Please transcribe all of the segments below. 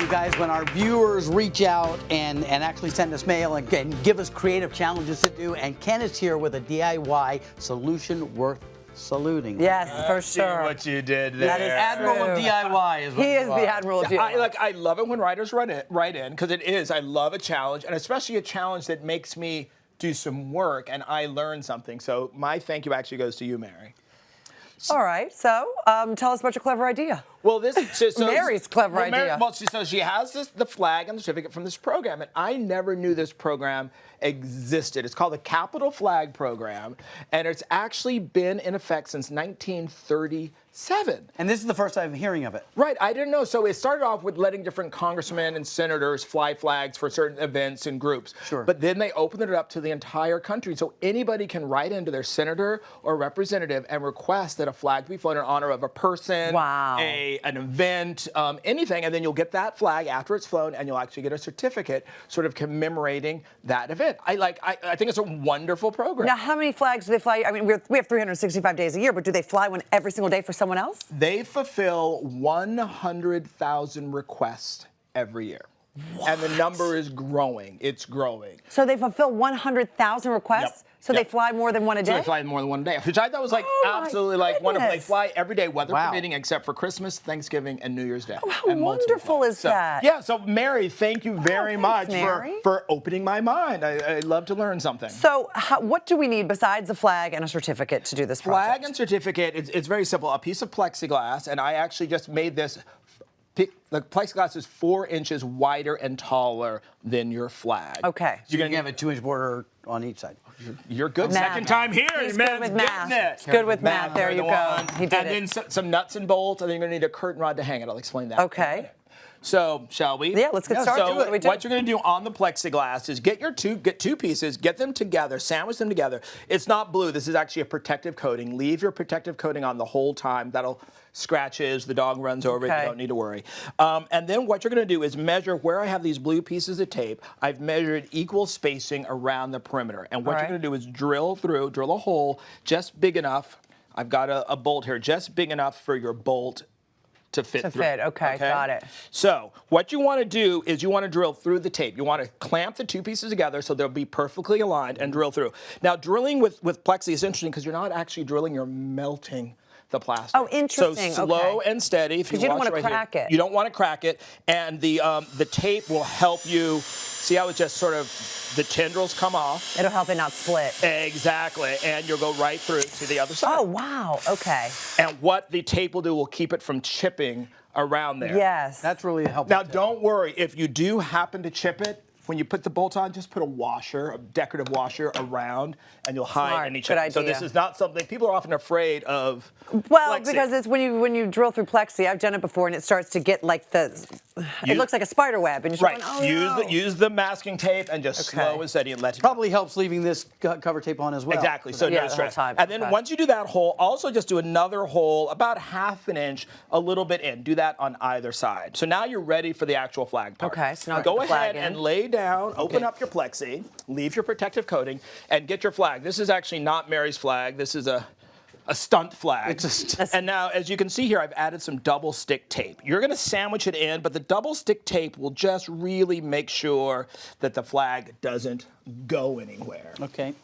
you guys, when our viewers reach out and actually send us mail and give us creative challenges to do, and Ken is here with a DIY solution worth saluting. Yes, for See sure. what you did there. That is Admiral of DIY is what He you is are. the Admiral of DIY. I love it when writers write in, because it is. I love a challenge, and especially a challenge that makes me do some work and I learn something. So my thank you actually goes to you, Mary. All right, so tell us about your clever idea. Well, this Mary's clever idea. So she has the flag and the certificate from this program, and I never knew this program existed. It's called the Capital Flag Program, and it's actually been in effect since 1937. And this is the first time I'm hearing of it. Right, I didn't know. So it started off with letting different congressmen and senators fly flags for certain events and groups. Sure. But then they opened it up to the entire country, so anybody can write into their senator or representative and request that a flag be flown in honor of a person, Wow. an event, anything, and then you'll get that flag after it's flown, and you'll actually get a certificate sort of commemorating that event. I think it's a wonderful program. Now, how many flags do they fly? I mean, we have 365 days a year, but do they fly one every single day for someone else? They fulfill 100,000 requests every year. What? And the number is growing. It's growing. So they fulfill 100,000 requests? Yep. So Yep. they fly more than one a day? So they fly more than one a day, which I thought was like Oh, absolutely my like wonderful. They goodness. fly every day, weather Wow. permitting, except for Christmas, Thanksgiving, and New Year's Day. Oh, how and multiple wonderful flights. is So, that? Yeah, so Mary, thank you very much thanks, Mary. for opening my mind. I love to learn something. So what do we need besides a flag and a certificate to do this project? Flag and certificate, it's very simple. A piece of plexiglass, and I actually just made this. The plexiglass is 4 inches wider and taller than your flag. Okay. So you're going to have a 2-inch border on each side. You're good. Math. Second time here. He's Man's good with getting math. it. Good with math. There you the go. one. He did and it. then some nuts and bolts, and then you're going to need a curtain rod to hang it. I'll explain that. Okay. So, shall we? Yeah, let's get started. So, What do we do? what you're going to do on the plexiglass is get two pieces, get them together, sandwich them together. It's not blue. This is actually a protective coating. Leave your protective coating on the whole time. That'll scratches. The dog runs over it. Okay. You don't need to worry. And then what you're going to do is measure where I have these blue pieces of tape. I've measured equal spacing around the perimeter. And what All you're right. going to do is drill a hole just big enough. I've got a bolt here, just big enough for your bolt to fit To through. fit, okay, got it. So what you want to do is you want to drill through the tape. You want to clamp the two pieces together so they'll be perfectly aligned and drill through. Now drilling with plexi is interesting because you're not actually drilling, you're melting the plastic. Oh, interesting, So slow okay. and steady. If 'Cause you don't watch wanna right crack here, it. You don't want to crack it, and the tape will help you. See how it just sort of the tendrils come off. It'll help it not split. Exactly, and you'll go right through to the other side. Oh, wow. Okay. And what the tape will do will keep it from chipping around there. Yes. That's really helpful. Now, don't worry. If you do happen to chip it, when you put the bolt on, just put a decorative washer around, and you'll hide Smart. any Good chipping. So idea. this is not something people are often afraid of. Well, plexi. because it's when you drill through plexi, I've done it before, and it starts to get like it looks like a spider web, and you're Right. going, oh, no. Use the masking tape and just Okay. slow and steady and let it. Probably helps leaving this cover tape on as well. Exactly. So Yeah, no the stress. whole time. And then Okay. once you do that hole, also just do another hole about 1/2 inch, a little bit in. Do that on either side. So now you're ready for the actual flag part. Okay, so now go get the flag ahead in. and lay down, open up your plexi, leave your protective coating, and get your flag. This is actually not Mary's flag. This is a stunt flag. It's a stunt. And now, as you can see here, I've added some double stick tape. You're going to sandwich it in, but the double stick tape will just really make sure that the flag doesn't go anywhere. Okay.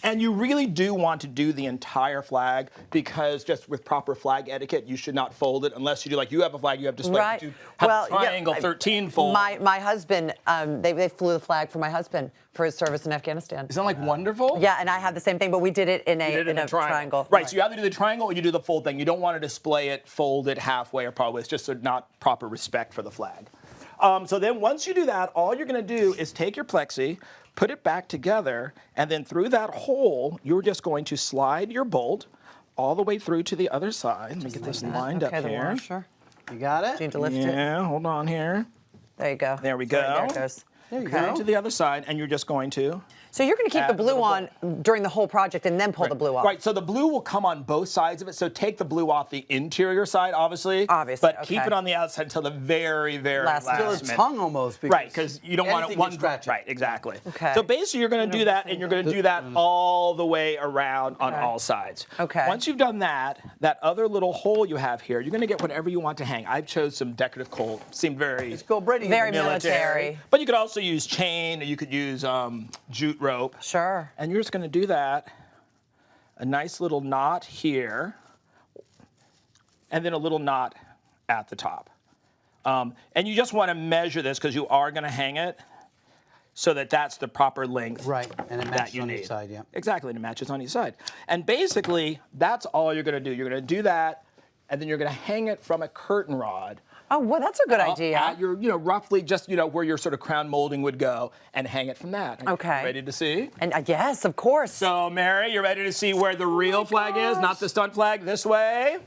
And you really do want to do the entire flag because just with proper flag etiquette, you should not fold it unless you do like you have a flag, you have display. Right. You have Well, a triangle yeah, 13 fold. My husband, they flew the flag for my husband for his service in Afghanistan. Isn't that like wonderful? Yeah, and I have the same thing, but we did it in You did it a triangle. Right, so you either do the triangle or you do the fold thing. You don't want to display it, fold it halfway or probably. It's just not proper respect for the flag. So then once you do that, all you're going to do is take your plexi, put it back together, and then through that hole, you're just going to slide your bolt all the way through to the other side. Let me get this lined Okay, up the here. washer. You got Do you need it? to lift it? Yeah, hold on here. There you go. There we Sorry, go. there it goes. There you Okay. go. To the other side, and you're just going to. So you're going to keep the blue on during the whole project and then pull the blue off. Right, so the blue will come on both sides of it. So take the blue off the interior side, obviously. But keep it on the outside until the very, very last Until minute. it's hung almost. Right, because you don't want it one scratch. Right, exactly. Okay. So basically, you're going to do that, and you're going to do that all the way around on all sides. Okay. Once you've done that, that other little hole you have here, you're going to get whatever you want to hang. I've chose some decorative coal. Seemed very very military. But you could also use chain, or you could use jute rope. Sure. And you're just going to do that. A nice little knot here, and then a little knot at the top. And you just want to measure this because you are going to hang it so that that's the proper length. Right, and it matches you on need. each side, yeah. Exactly, and it matches on each side. And basically, that's all you're going to do. You're going to do that, and then you're going to hang it from a curtain rod. Oh, well, that's a good idea. At your, roughly just, where your sort of crown molding would go, and hang it from that. Okay. Ready to see? And yes, of course. So, Mary, you ready to see where the real flag is, not the stunt flag? This way.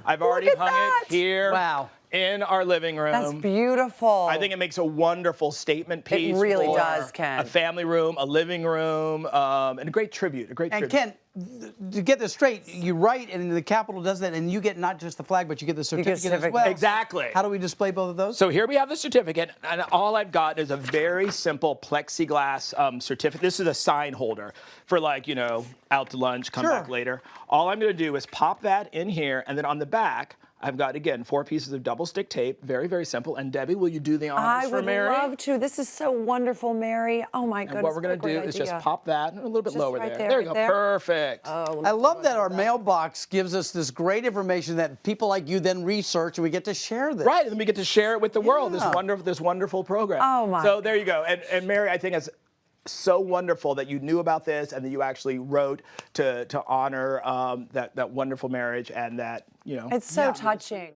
I've already hung it here. Wow. In our living room. That's beautiful. I think it makes a wonderful statement piece. It really for does, Ken. A family room, a living room, and a great tribute. And Ken, to get this straight, you write, and the Capitol does that, and you get not just the flag, but you get the certificate as well. Exactly. How do we display both of those? So here we have the certificate, and all I've got is a very simple plexiglass certificate. This is a sign holder for out to lunch, come back later. All I'm going to do is pop that in here, and then on the back, I've got, again, 4 pieces of double stick tape. Very, very simple. And Debbie, will you do the honors for Mary? I would love to. This is so wonderful, Mary. Oh, my goodness. And what we're going to do is just pop that a little bit lower right there. There you right go. there. Perfect. Oh, I love that our mailbox gives us this great information that people like you then research, and we get to share this. Right, and then we get to share it with the world, this wonderful program. Oh, my. So there you go. And Mary, I think it's so wonderful that you knew about this and that you actually wrote to honor that wonderful marriage and that, It's so touching.